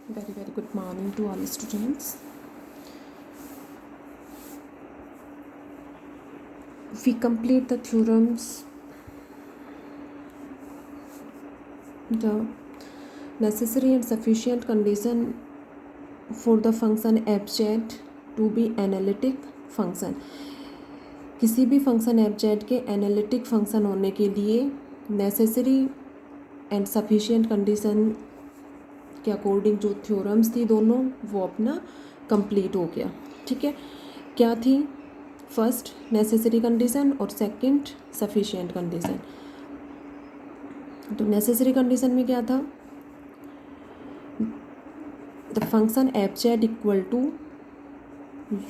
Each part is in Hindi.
Very good morning to all students. We complete the theorems, the necessary and sufficient condition for the function fz to be analytic function. किसी भी फंक्शन fz के एनालिटिक फंक्शन होने के लिए नेसेसरी एंड सफिशिएंट कंडीशन के अकॉर्डिंग जो थ्योरम्स थी दोनों वो अपना कंप्लीट हो गया. ठीक है, क्या थी? फर्स्ट नेसेसरी कंडीशन और सेकंड सफिशिएंट कंडीशन. तो नेसेसरी कंडीशन में क्या था? The function fz equal to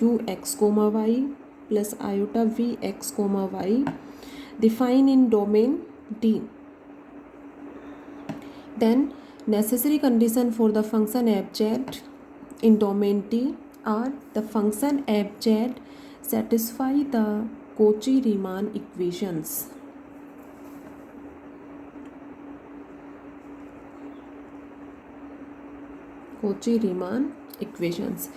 u x comma y plus iota v x comma y define in domain D. Then necessary condition for the function fz in domain D are the function fz satisfy the Cauchy-Riemann equations. Cauchy-Riemann equations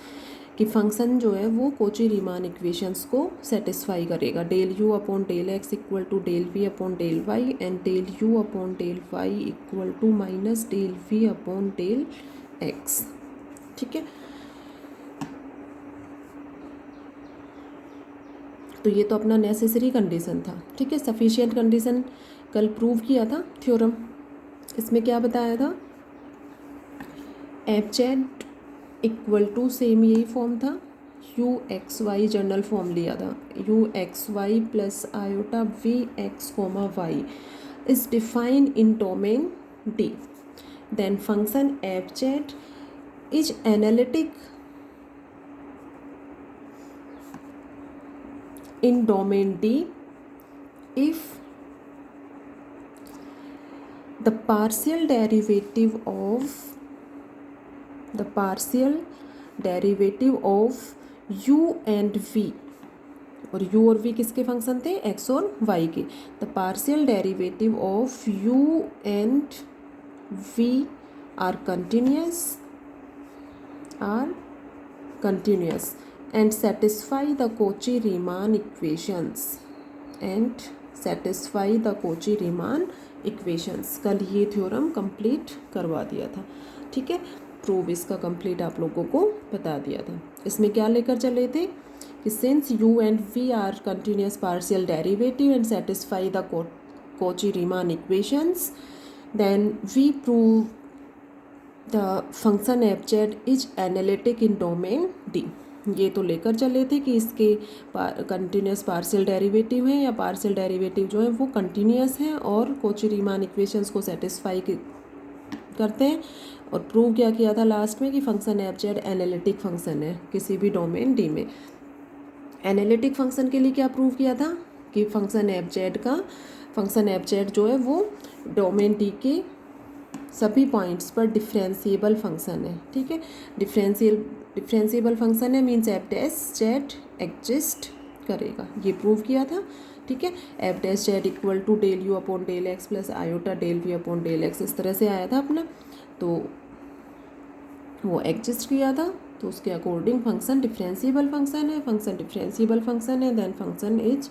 कि फंक्शन जो है वो कोची रीमान इक्वेशंस को सेटिस्फाई करेगा. Del u upon del x equal to del v upon del y and del u upon del y equal to minus del v upon del x. ठीक है, तो ये तो अपना नेसेसरी कंडीशन था. ठीक है, सफिशिएंट कंडीशन कल प्रूव किया था थ्योरम. इसमें क्या बताया था? एफजेड इक्वल टू सेम यही फॉर्म था, u x y general form लिया था. U x y plus iota v x comma y is defined in domain D. Then function f z is analytic in domain D if the partial derivative of u and v, और u और v किसके फंक्शन थे? x और y के. The partial derivative of u and v are continuous and satisfy the Cauchy-Riemann equations. कल ये थ्योरम कंप्लीट करवा दिया था. ठीक है, प्रूव इसका कंप्लीट आप लोगों को बता दिया था. इसमें क्या लेकर चले थे कि since u and v are continuous partial derivative and satisfy the Cauchy-Riemann equations, then we prove the function fz is analytic in domain D. ये तो लेकर चले थे कि इसके कंटिन्यूस पार्शियल डेरिवेटिव हैं या पार्शियल डेरिवेटिव जो है वो कंटिन्यूस हैं और Cauchy-Riemann इक्वेशंस को सेटिस्फाई करते हैं. और प्रूव क्या किया था लास्ट में कि फंक्शन fz एनालिटिक फंक्शन है किसी भी डोमेन डी में. एनालिटिक फंक्शन के लिए क्या प्रूव किया था कि फंक्शन fz जो है वो डोमेन डी के सभी पॉइंट्स पर डिफरेंशिएबल फंक्शन है. ठीक है, डिफरेंशिएबल फंक्शन है means f dash z exist करेगा, ये प्रूव किया था. ठीक है, f dash z equal to del u upon del x plus iota del v upon del x, इस तरह से आया था अपना. तो वो एग्जिस्ट किया था, तो उसके अकॉर्डिंग फंक्शन डिफरेंशिएबल फंक्शन है. Then function is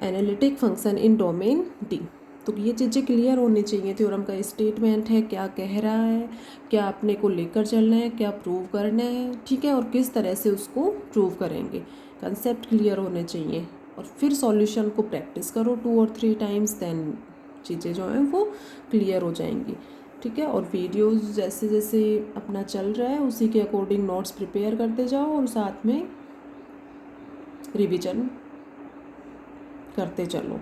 analytic function in domain D. तो ये चीज़ें क्लियर होनी चाहिए. थ्योरम का स्टेटमेंट है, क्या कह रहा है, क्या अपने को लेकर चलना है, क्या प्रूव करना है. ठीक है, और किस तरह से उसको प्रूव करेंगे, कंसेप्ट क्लियर होने चाहिए. और फिर सॉल्यूशन को प्रैक्टिस करो 2 और 3 टाइम्स, देन चीज़ें जो हैं वो क्लियर हो जाएंगी. ठीक है, और वीडियोज़ जैसे जैसे अपना चल रहा है उसी के अकॉर्डिंग नोट्स प्रिपेयर करते जाओ और साथ में रिविजन करते चलो.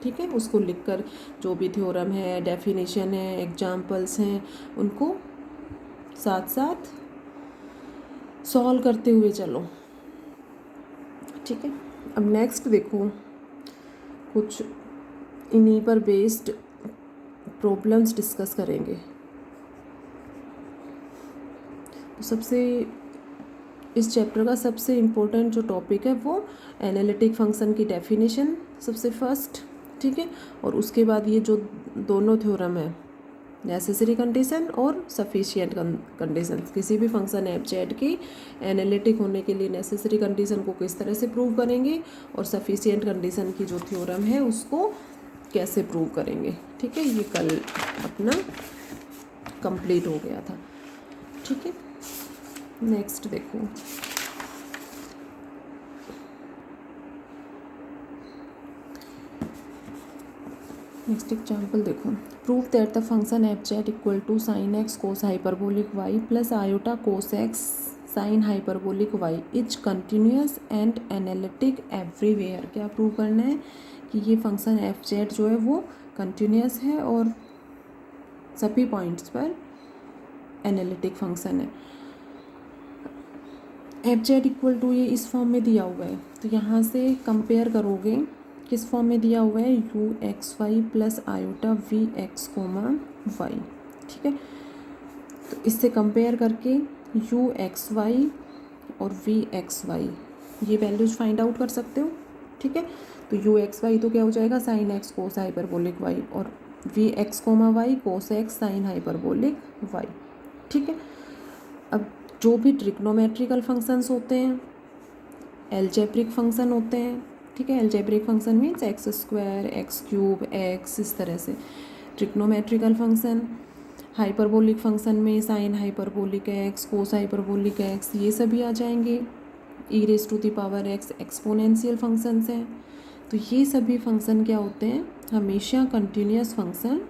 ठीक है, उसको लिखकर जो भी थ्योरम है, डेफिनेशन है, एग्जाम्पल्स हैं, उनको साथ साथ सॉल्व करते हुए चलो. ठीक है, अब नेक्स्ट देखो, कुछ इन्हीं पर बेस्ड प्रॉब्लम्स डिस्कस करेंगे. तो सबसे इस चैप्टर का सबसे इम्पोर्टेंट जो टॉपिक है वो एनालिटिक फंक्शन की डेफिनेशन सबसे फर्स्ट. ठीक है, और उसके बाद ये जो दोनों थ्योरम है नेसेसरी कंडीशन और सफिशिएंट कंडीशन। किसी भी फंक्शन एफ जेड की एनालिटिक होने के लिए नेसेसरी कंडीशन को किस तरह से प्रूव करेंगे और सफिशिएंट कंडीशन की जो थ्योरम है उसको कैसे प्रूव करेंगे। ठीक है, ये कल अपना कंप्लीट हो गया था। ठीक है, नेक्स्ट देखो, नेक्स्ट एग्जाम्पल देखो। Prove that the function f z equal to sine x cos hyperbolic y plus iota cos x sine hyperbolic y is continuous and analytic everywhere. क्या प्रूव करना है कि ये फंक्शन एफ जेड जो है वो कंटिन्यूस है और सभी पॉइंट्स पर एनालिटिक फंक्शन है। एफ जेड इक्वल टू ये इस फॉर्म में दिया हुआ है, तो यहाँ से कंपेयर करोगे, किस फॉर्म में दिया हुआ है, u x y plus iota v x comma y. ठीक है, तो इससे कंपेयर करके यू एक्स वाई और वी एक्स वाई ये वैल्यूज फाइंड आउट कर सकते हो। ठीक है, तो यू एक्स वाई तो क्या हो जाएगा, sine x cos hyperbolic y, और v x comma y cos x sine hyperbolic y. ठीक है, अब जो भी ट्रिग्नोमेट्रिकल फंक्शंस होते हैं, एल्जेब्रिक फंक्शन होते हैं, ठीक है, algebraic function means x square x cube x, इस तरह से ट्रिग्नोमेट्रिकल फंक्शन, हाइपरबोलिक फंक्शन में sine hyperbolic x cos hyperbolic x ये सभी आ जाएंगे। E raise to the power x exponential functions हैं। तो ये सभी फंक्शन क्या होते हैं, हमेशा कंटिन्यूस फंक्शन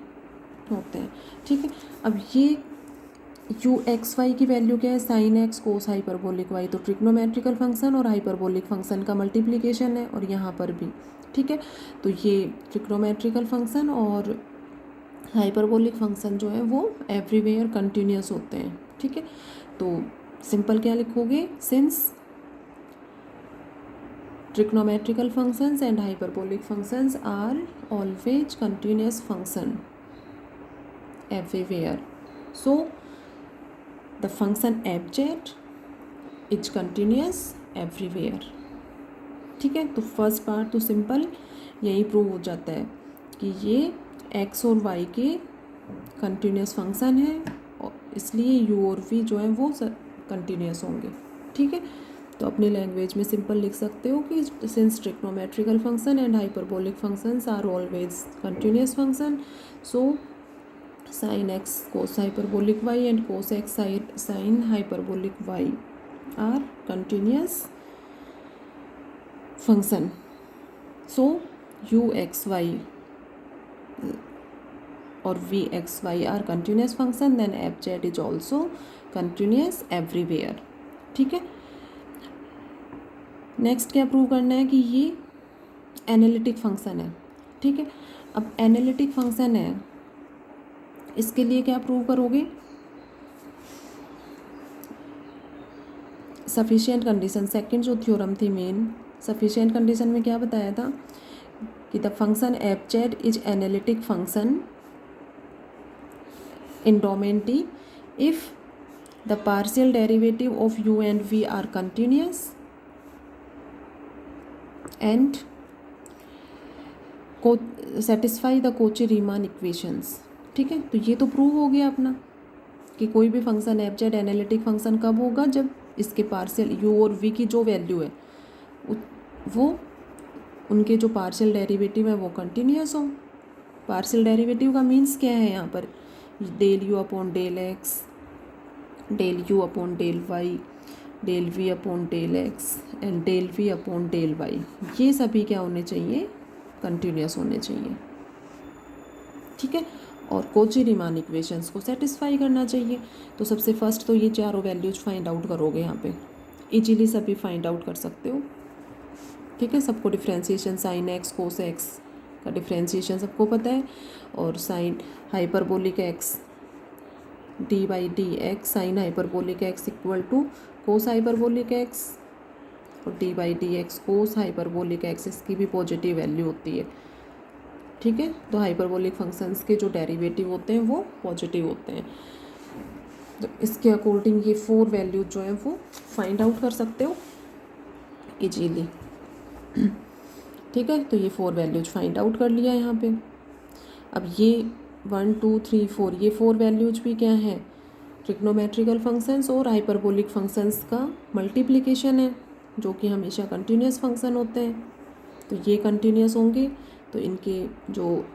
होते हैं। ठीक है, अब ये यू एक्स वाई की वैल्यू क्या है, sign x cos hyperbolic Y, तो ट्रिग्नोमेट्रिकल फंक्शन और हाइपरबोलिक फंक्शन का मल्टीप्लिकेशन है, और यहाँ पर भी। ठीक है, तो ये ट्रिग्नोमेट्रिकल फंक्शन और हाइपरबोलिक फंक्शन जो है वो एवरीवेयर कंटिन्यूस होते हैं। ठीक है, तो सिंपल क्या लिखोगे, since trigonometrical functions and hyperbolic functions are always continuous function everywhere, so the function f z is continuous everywhere. ठीक है, तो फर्स्ट पार्ट तो सिंपल यही प्रूव हो जाता है कि ये एक्स और वाई के कंटिन्यूस फंक्शन है, और इसलिए यू और वी जो है वो कंटिन्यूस होंगे। ठीक है, तो अपनी लैंग्वेज में सिंपल लिख सकते हो कि since trigonometrical function and hyperbolic functions are always continuous function, so sin x cos hyperbolic y and cos x sin hyperbolic y are continuous function. So u x y or v x y are continuous function, then f z is also continuous everywhere. ठीक है, नेक्स्ट क्या प्रूव करना है कि ये एनालिटिक फंक्शन है। ठीक है, अब एनालिटिक फंक्शन है, इसके लिए क्या प्रूव करोगे, सफिशिएंट कंडीशन। सेकंड जो थ्योरम थी मेन, सफिशिएंट कंडीशन में क्या बताया था कि the function f z is analytic function in domain T if the partial derivative of u and v are continuous and satisfy the Cauchy Riemann equations. ठीक है, तो ये तो प्रूव हो गया अपना कि कोई भी function f Z analytic function कब होगा, जब इसके पार्शियल यू और वी की जो वैल्यू है वो उनके जो पार्शियल डेरिवेटिव है वो कंटिन्यूस हो। पार्शियल डेरिवेटिव का मीन्स क्या है यहाँ पर, del u upon del x, del u upon del y, del v upon del x and del v upon del y, ये सभी क्या होने चाहिए, कंटिन्यूस होने चाहिए। ठीक है, और कोची-रीमान इक्वेशंस को सेटिस्फाई करना चाहिए। तो सबसे फर्स्ट तो ये चारों वैल्यूज फाइंड आउट करोगे, यहाँ पे इजीली सभी फाइंड आउट कर सकते हो। ठीक है, सबको differentiation sine x cos x का डिफ्रेंशिएशन सबको पता है, और sine hyperbolic x d by d x sine hyperbolic x equal to cos hyperbolic x, और d by d x cos hyperbolic x, इसकी भी पॉजिटिव वैल्यू होती है। ठीक है, तो हाइपरबोलिक फंक्शंस के जो डेरिवेटिव होते हैं वो पॉजिटिव होते हैं। तो इसके अकॉर्डिंग ये 4 वैल्यूज जो हैं वो फाइंड आउट कर सकते हो इजीली। ठीक है, तो ये 4 वैल्यूज फाइंड आउट कर लिया यहाँ पे। अब ये 1 2 3 4 ये 4 वैल्यूज भी क्या है, ट्रिग्नोमेट्रिकल फंक्शंस और हाइपरबोलिक फंक्शंस का मल्टीप्लिकेशन है, जो कि हमेशा कंटिन्यूस फंक्शन होते हैं। तो ये कंटिन्यूस होंगे, तो इनके जो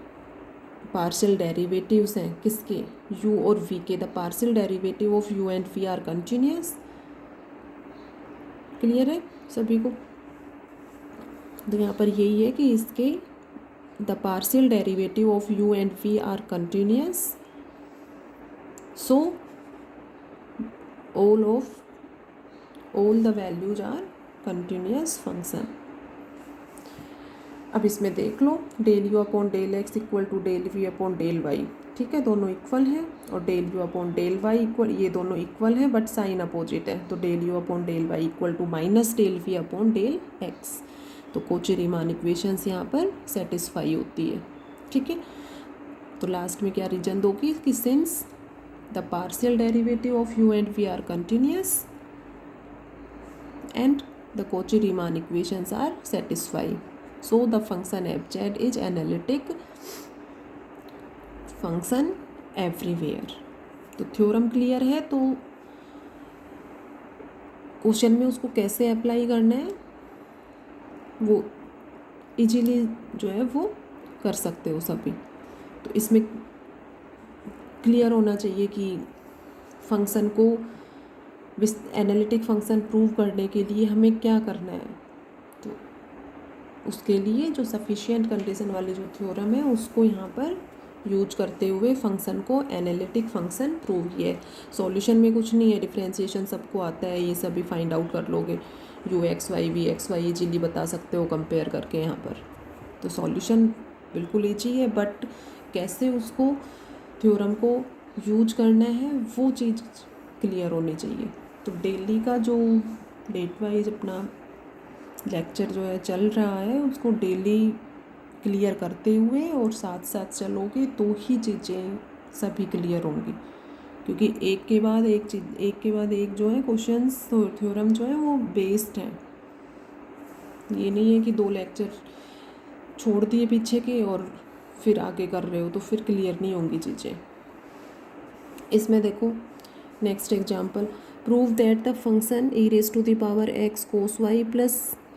पार्शियल डेरिवेटिव्स हैं किसके, u और v के, the partial derivative of u and v are continuous. Clear है सभी को? तो यहाँ पर यही है कि इसके the partial derivative of u and v are continuous, so all the values are continuous function। अब इसमें देख लो, del u upon del x equal to del v upon del y, ठीक है, दोनों इक्वल हैं, और del u upon del y equal, ये दोनों इक्वल हैं बट साइन अपोजिट है, तो del u upon del y equal to minus del v upon del x. तो कोची-रीमान इक्वेशंस यहाँ पर सेटिस्फाई होती है, ठीक है। तो लास्ट में क्या रीजन दोगी कि since the partial derivative of u and v are continuous and the Cauchy-Riemann equations are satisfied, so the function f(z) is analytic function everywhere। तो थ्योरम क्लियर है, तो क्वेश्चन में उसको कैसे अप्लाई करना है वो इजीली जो है वो कर सकते हो सभी। तो इसमें क्लियर होना चाहिए कि फंक्शन को एनालिटिक फंक्शन प्रूव करने के लिए हमें क्या करना है। तो उसके लिए जो सफिशिएंट कंडीशन वाली जो थ्योरम है उसको यहाँ पर यूज करते हुए फंक्शन को एनालिटिक फंक्शन प्रूव किया है। सॉल्यूशन में कुछ नहीं है, डिफरेंशिएशन सबको आता है, ये सभी फाइंड आउट कर लोगे, u x y v x y easily बता सकते हो कंपेयर करके यहाँ पर। तो सॉल्यूशन बिल्कुल ईजी है, बट कैसे उसको थ्योरम को यूज करना है वो चीज़ क्लियर होनी चाहिए। तो डेली का जो डेट वाइज अपना लेक्चर जो है चल रहा है उसको डेली क्लियर करते हुए और साथ साथ चलोगे तो ही चीज़ें सभी क्लियर होंगी, क्योंकि एक के बाद एक जो है क्वेश्चंस थ्योरम जो है वो बेस्ड हैं। ये नहीं है कि 2 लेक्चर छोड़ दिए पीछे के और फिर आगे कर रहे हो तो फिर क्लियर नहीं होंगी चीज़ें। इसमें देखो next example, prove that the function e raise to the power x cos y plus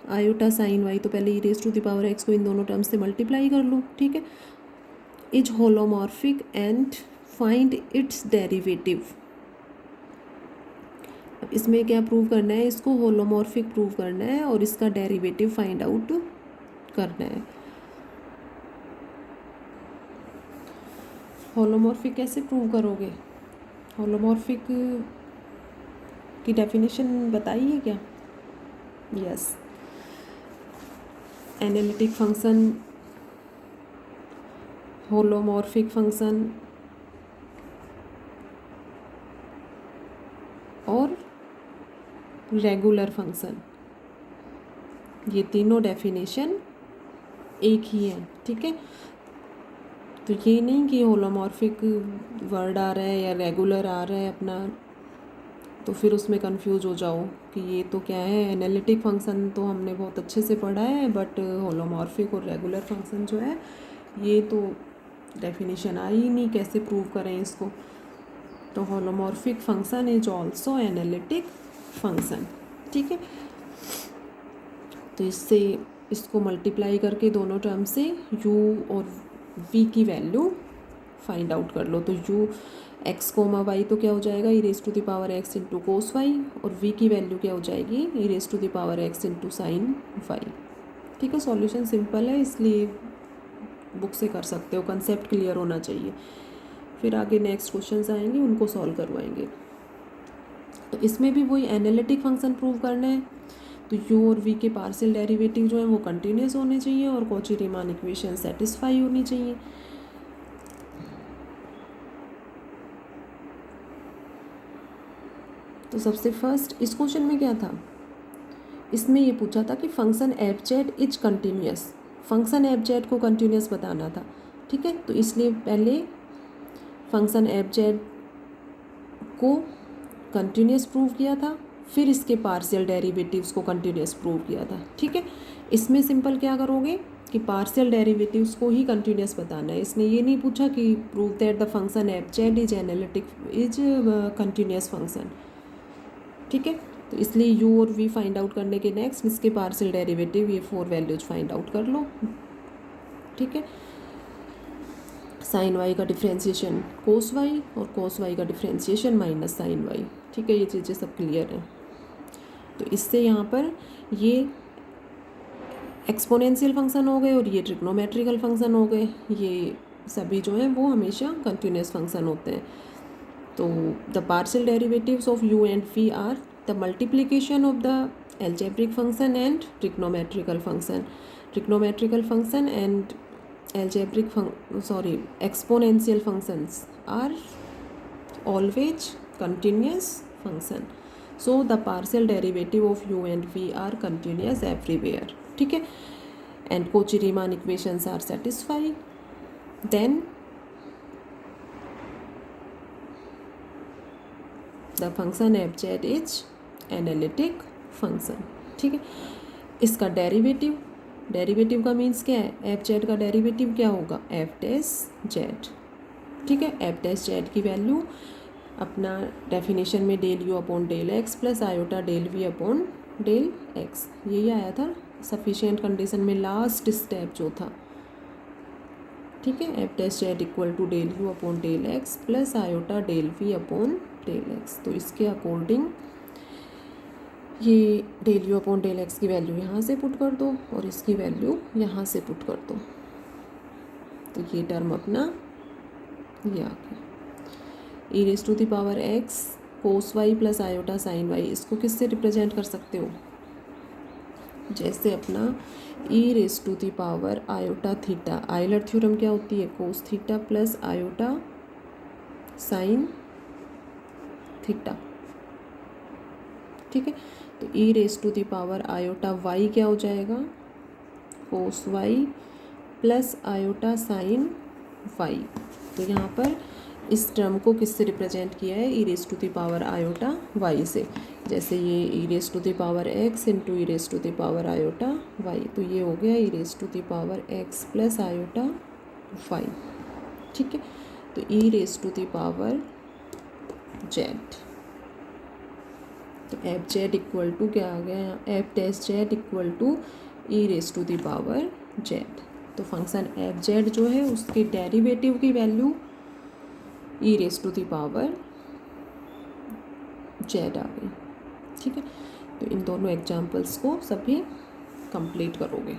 iota sine y, तो पहले e raise to the power x को इन दोनों टर्म्स से मल्टीप्लाई कर लो, ठीक है, is holomorphic and find its derivative. अब इसमें क्या प्रूव करना है, इसको होलोमॉर्फिक प्रूव करना है और इसका डेरिवेटिव फाइंड आउट करना है। होलोमॉर्फिक कैसे प्रूव करोगे, होलोमॉर्फिक की डेफिनेशन बताइए क्या? Yes, analytic function, holomorphic function और रेगुलर फंक्शन, ये तीनों डेफिनेशन एक ही है, ठीक है। तो ये नहीं कि होलोमॉर्फिक वर्ड आ रहा है या रेगुलर आ रहा है अपना तो फिर उसमें कंफ्यूज हो जाओ कि ये तो क्या है, एनालिटिक फंक्शन तो हमने बहुत अच्छे से पढ़ा है बट होलोमॉर्फिक और रेगुलर फंक्शन जो है ये तो डेफिनेशन आई ही नहीं, कैसे प्रूव करें इसको। तो holomorphic function is also analytic function, ठीक है। तो इससे इसको मल्टीप्लाई करके दोनों टर्म से u और v की वैल्यू फाइंड आउट कर लो। तो u एक्स कोमा वाई तो क्या हो जाएगा, e raise to the power x into cos y, और v की वैल्यू क्या हो जाएगी, e raise to the power x into sine y, ठीक है। सॉल्यूशन सिंपल है, इसलिए बुक से कर सकते हो, कंसेप्ट क्लियर होना चाहिए। फिर आगे नेक्स्ट क्वेश्चंस आएंगे उनको सॉल्व करवाएंगे। तो इसमें भी वही एनालिटिक फंक्शन प्रूव करना है, तो u और v के पार्शियल डेरिवेटिव जो है वो कंटिन्यूस होने चाहिए और कॉची-रीमान इक्वेशन सेटिस्फाई होनी चाहिए। तो सबसे फर्स्ट इस क्वेश्चन में क्या था, इसमें ये पूछा था कि function f z is continuous, function f Z को कंटिन्यूस बताना था, ठीक है। तो इसलिए पहले फंक्शन एफ जेड को कंटिन्यूस प्रूव किया था, फिर इसके पार्शियल डेरिवेटिव्स को कंटिन्यूस प्रूव किया था, ठीक है। इसमें सिंपल क्या करोगे, कि पार्शियल डेरिवेटिव्स को ही कंटिन्यूस बताना है। इसने ये नहीं पूछा कि prove that the function f z is analytic is continuous function, ठीक है। तो इसलिए यू और वी फाइंड आउट करने के नेक्स्ट इसके पार्शियल डेरिवेटिव ये 4 वैल्यूज फाइंड आउट कर लो, ठीक है। साइन वाई का डिफ्रेंशिएशन कोस वाई और कोस वाई का डिफ्रेंशिएशन माइनस साइन वाई, ठीक है। ये चीज़ें सब क्लियर हैं। तो इससे यहाँ पर ये एक्सपोनेंशियल फंक्शन हो गए और ये ट्रिग्नोमेट्रिकल फंक्शन हो गए। ये सभी जो हैं वो हमेशा कंटिन्यूस फंक्शन होते हैं। तो the partial derivatives of u and v are the multiplication of the algebraic function and trigonometrical function and exponential functions are always continuous function. So the partial derivative of u and v are continuous everywhere, ठीक है। and Cauchy-Riemann equations are satisfied. Then the function f z is analytic function, ठीक है। इसका डेरिवेटिव का मीन्स क्या है, एफ जेड का डेरिवेटिव क्या होगा, एफ डैश जेड, ठीक है। एफ डैश जेड की वैल्यू अपना डेफिनेशन में del u upon del x plus iota del v upon del x, यही आया था सफिशिएंट कंडीशन में लास्ट स्टेप जो था, ठीक है। F dash z equal to del u upon del x plus iota del v upon del x. तो इसके अकॉर्डिंग ये del u upon del x की वैल्यू यहाँ से पुट कर दो और इसकी वैल्यू यहाँ से पुट कर दो, तो ये टर्म अपना ये आ गया। E raise to the power x cos y plus iota sine y, इसको किससे रिप्रेजेंट कर सकते हो, जैसे अपना e raise to the power iota theta, Euler theorem क्या होती है, cos theta plus iota sine theta, ठीक है। तो e raise to the power iota y क्या हो जाएगा, cos y plus iota sine y. तो यहाँ पर इस टर्म को किससे रिप्रेजेंट किया है, e raise to the power iota y से, जैसे ये e raise to the power x into e raise to the power iota y, तो ये हो गया e raise to the power x plus iota y, ठीक है। तो e raise to the power z, तो एफ जेड इक्वल टू क्या आ गया यहाँ, f dash z equal to e raise to the power z. तो फंक्शन एफ जेड जो है उसके डेरिवेटिव की value e raise to the power z आ गई, ठीक है। तो इन दोनों एग्जाम्पल्स को सभी कंप्लीट करोगे।